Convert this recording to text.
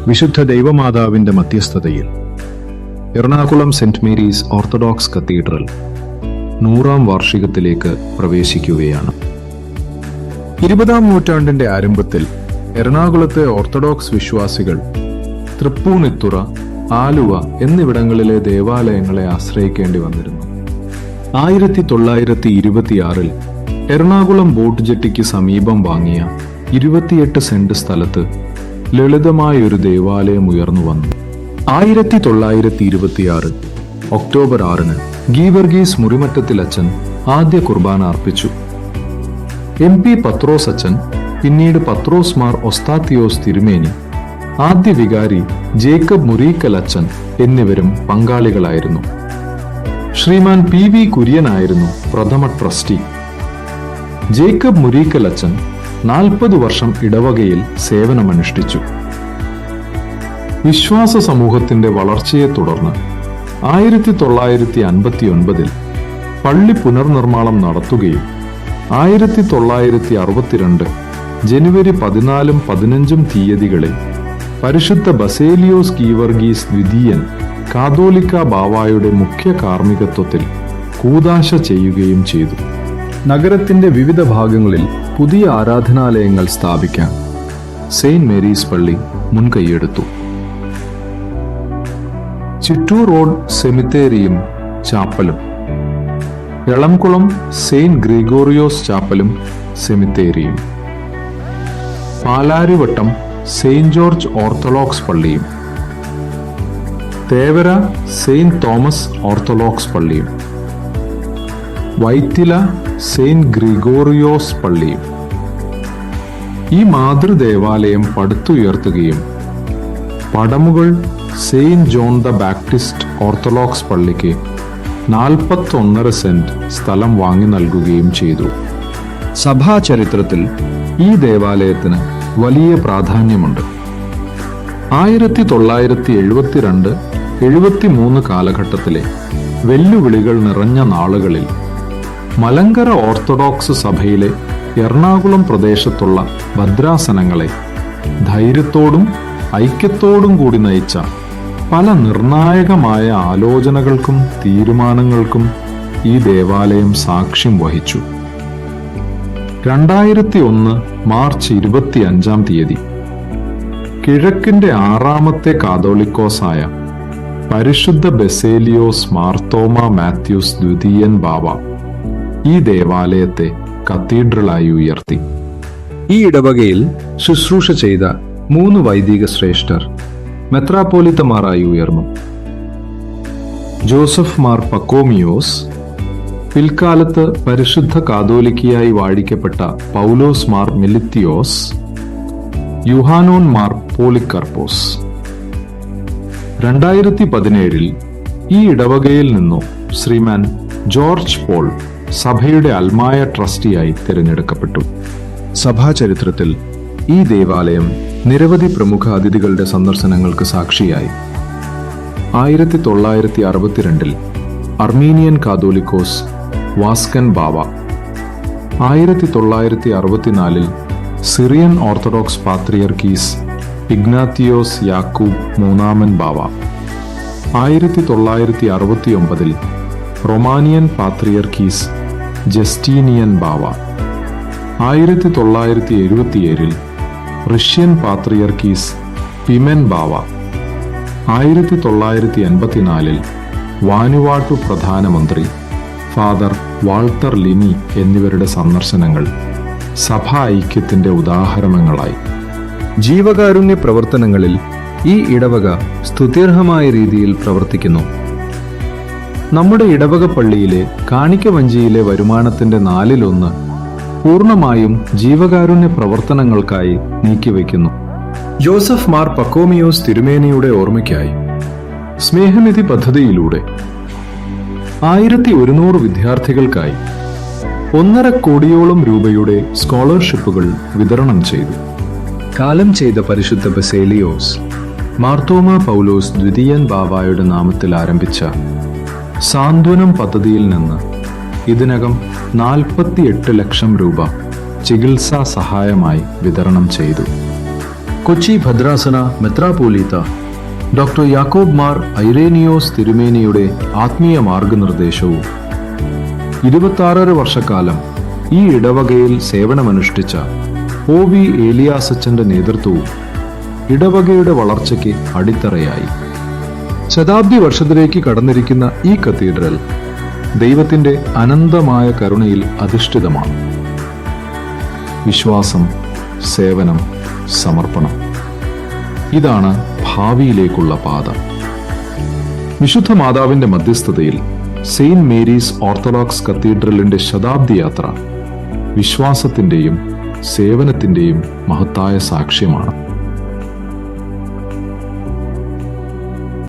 വിശുദ്ധ ദൈവമാതാവിന്റെ മധ്യസ്ഥതയിൽ Ernakulam Saint Mary's Orthodox Cathedral 100ാം വാർഷികത്തിലേക്ക് പ്രവേശിക്കുകയാണ്. 20ാം നൂറ്റാണ്ടിന്റെ ആരംഭത്തിൽ എറണാകുളത്തെ ഓർത്തഡോക്സ് വിശ്വാസികൾ തൃപ്പൂണിത്തുറ, ആലുവ എന്നിവിടങ്ങളിലെ ദേവാലയങ്ങളെ ആശ്രയിക്കേണ്ടി വന്നിരുന്നു. 1926 എറണാകുളം ബോട്ട് ജെട്ടിക്ക് സമീപം വാങ്ങിയ 28 സെന്റ് സ്ഥലത്ത് ലളിതമായൊരു ദേവാലയം ഉയർന്നു വന്നു. 1926 ഒക്ടോബർ 6 ഗീവർഗീസ് മുറിമറ്റത്തിൽ അച്ഛൻ ആദ്യ കുർബാന അർപ്പിച്ചു. MP പത്രോസ് അച്ഛൻ, പിന്നീട് പത്രോസ് മാർ ഒസ്താത്തിയോസ് തിരുമേനി, ആദ്യ വികാരി ജേക്കബ് മുറീക്കൽ അച്ഛൻ എന്നിവരും പങ്കാളികളായിരുന്നു. ശ്രീമാൻ PV കുര്യനായിരുന്നു പ്രഥമ ട്രസ്റ്റി. ജേക്കബ് മുറീക്കൽ അച്ഛൻ 40 വർഷം ഇടവകയിൽ സേവനമനുഷ്ഠിച്ചു. വിശ്വാസ സമൂഹത്തിന്റെ വളർച്ചയെ തുടർന്ന് 1959 പള്ളി പുനർനിർമ്മാണം നടത്തുകയും 1962 ജനുവരി 14, 15 തീയതികളിൽ പരിശുദ്ധ ബസേലിയോസ് ഗീവർഗീസ് ദ്വിതീയൻ കാതോലിക്ക ബാവായുടെ മുഖ്യ കാർമ്മികത്വത്തിൽ കൂദാശ ചെയ്യുകയും ചെയ്തു. നഗരത്തിന്റെ വിവിധ ഭാഗങ്ങളിൽ പുതിയ ആരാധനാലയങ്ങൾ സ്ഥാപിക്കാൻ സെയിന്റ് മേരീസ് പള്ളി മുൻകൈയെടുത്തു. ചിറ്റൂർ റോഡ് സെമിത്തേരിയും ചാപ്പലും, എളംകുളം സെയിന്റ് ഗ്രിഗോറിയോസ് ചാപ്പലും സെമിത്തേരിയും, പാലാരിവട്ടം സെയിന്റ് ജോർജ് ഓർത്തഡോക്സ് പള്ളിയും, തേവര സെയിന്റ് തോമസ് ഓർത്തഡോക്സ് പള്ളിയും, വൈറ്റില സെയിന്റ് ഗ്രിഗോറിയോസ് പള്ളിയും. ഈ മാതൃദേവാലയം പടുത്തുയർത്തുകയും Padamukal Saint John the Baptist Orthodox പള്ളിക്ക് 41.5 സെന്റ് സ്ഥലം വാങ്ങി നൽകുകയും ചെയ്തു. സഭാചരിത്രത്തിൽ ഈ ദേവാലയത്തിന് വലിയ പ്രാധാന്യമുണ്ട്. 1972-73 കാലഘട്ടത്തിലെ വെല്ലുവിളികൾ നിറഞ്ഞ നാളുകളിൽ മലങ്കര ഓർത്തഡോക്സ് സഭയിലെ എറണാകുളം പ്രദേശത്തുള്ള ഭദ്രാസനങ്ങളെ ധൈര്യത്തോടും ഐക്യത്തോടും കൂടി നയിച്ച പല നിർണായകമായ ആലോചനകൾക്കും തീരുമാനങ്ങൾക്കും ഈ ദേവാലയം സാക്ഷ്യം വഹിച്ചു. 2001 മാർച്ച് 25 തീയതി കിഴക്കിന്റെ 6ാമത്തെ കാതോലിക്കോസായ പരിശുദ്ധ ബസേലിയോസ് മാർത്തോമ മാത്യൂസ് ദ്വിതീയൻ ബാവ ഈ ദേവാലയത്തെ കത്തീഡ്രലായി ഉയർത്തി. ഈ ഇടവകയിൽ ശുശ്രൂഷ ചെയ്ത 3 വൈദിക ശ്രേഷ്ഠർ മെത്രാപ്പോലിത്തമാരായി ഉയർന്നു. ജോസഫ് മാർ പക്കോമിയോസ്, പിൽക്കാലത്ത് പരിശുദ്ധ കാതോലിക്കയായി വാഴിക്കപ്പെട്ട പൗലോസ് മാർ മെലിത്തിയോസ്, യുഹാനോൻ മാർ പോളിക്കർപ്പോസ്. 2017 ഈ ഇടവകയിൽ നിന്നു ശ്രീമാൻ ജോർജ് പോൾ സഭയുടെ അൽമായ ട്രസ്റ്റിയായി തിരഞ്ഞെടുക്കപ്പെട്ടു. സഭാചരിത്രത്തിൽ ഈ ദേവാലയം നിരവധി പ്രമുഖ അതിഥികളുടെ സന്ദർശനങ്ങൾക്ക് സാക്ഷിയായി. 1962 അർമീനിയൻ കാതോലിക്കോസ് വാസ്കൻ ബാവ, 1964 സിറിയൻ ഓർത്തഡോക്സ് പാത്രിയർക്കീസ് ഇഗ്നാത്തിയോസ് യാക്കൂബ് മൂന്നാമൻ ബാവ, 1969 റൊമാനിയൻ പാത്രിയർക്കീസ് ജസ്റ്റീനിയൻ ബാവ, 1977 റഷ്യൻ പാത്രിയർക്കീസ് പിമെൻ ബാവ, 1984 വാനുവാട്ടു പ്രധാനമന്ത്രി ഫാദർ വാൾട്ടർ ലിനി എന്നിവരുടെ സന്ദർശനങ്ങൾ സഭാ ഐക്യത്തിന്റെ ഉദാഹരണങ്ങളായി. ജീവകാരുണ്യ പ്രവർത്തനങ്ങളിൽ ഈ ഇടവക സ്തുത്യർഹമായ രീതിയിൽ പ്രവർത്തിക്കുന്നു. നമ്മുടെ ഇടവക പള്ളിയിലെ കാണിക്ക വഞ്ചിയിലെ വരുമാനത്തിന്റെ 1/4 പൂർണ്ണമായും ജീവകാരുണ്യ പ്രവർത്തനങ്ങൾക്കായി നീക്കിവെക്കുന്നു. ജോസഫ് മാർ പക്കോമിയോസ് തിരുമേനിയുടെ ഓർമ്മയ്ക്കായി സ്നേഹനിധി പദ്ധതിയിലൂടെ 1100 വിദ്യാർത്ഥികൾക്കായി 1.5 കോടിയോളം രൂപയുടെ സ്കോളർഷിപ്പുകൾ വിതരണം ചെയ്തു. കാലം ചെയ്ത പരിശുദ്ധ ബസേലിയോസ് മാർത്തോമാ പൗലോസ് ദ്വിതീയൻ ബാവായുടെ നാമത്തിൽ ആരംഭിച്ച സാന്ത്വനം പദ്ധതിയിൽ നിന്ന് ഇതിനകം 48 ലക്ഷം രൂപ ചികിത്സാ സഹായമായി വിതരണം ചെയ്തു. കൊച്ചി ഭദ്രാസന മെത്രാപോലീത്ത ഡോക്ടർ യാക്കോബ് മാർ ഐറേനിയോസ് തിരുമേനിയുടെ ആത്മീയ മാർഗനിർദ്ദേശവും 26 വർഷക്കാലം ഈ ഇടവകയിൽ സേവനമനുഷ്ഠിച്ച OV ഏലിയാസച്ചന്റെ നേതൃത്വവും ഇടവകയുടെ വളർച്ചയ്ക്ക് അടിത്തറയായി. ശതാബ്ദി വർഷത്തിലേക്ക് കടന്നിരിക്കുന്ന ഈ കത്തീഡ്രൽ ദൈവത്തിന്റെ അനന്തമായ കരുണയിൽ അധിഷ്ഠിതമാണ്. വിശ്വാസം, സേവനം, സമർപ്പണം, ഇതാണ് ഭാവിയിലേക്കുള്ള പാത. വിശുദ്ധ മാതാവിന്റെ മധ്യസ്ഥതയിൽ സെയിന്റ് മേരീസ് ഓർത്തഡോക്സ് കത്തീഡ്രലിന്റെ ശതാബ്ദി യാത്ര വിശ്വാസത്തിന്റെയും സേവനത്തിന്റെയും മഹത്തായ സാക്ഷ്യമാണ്.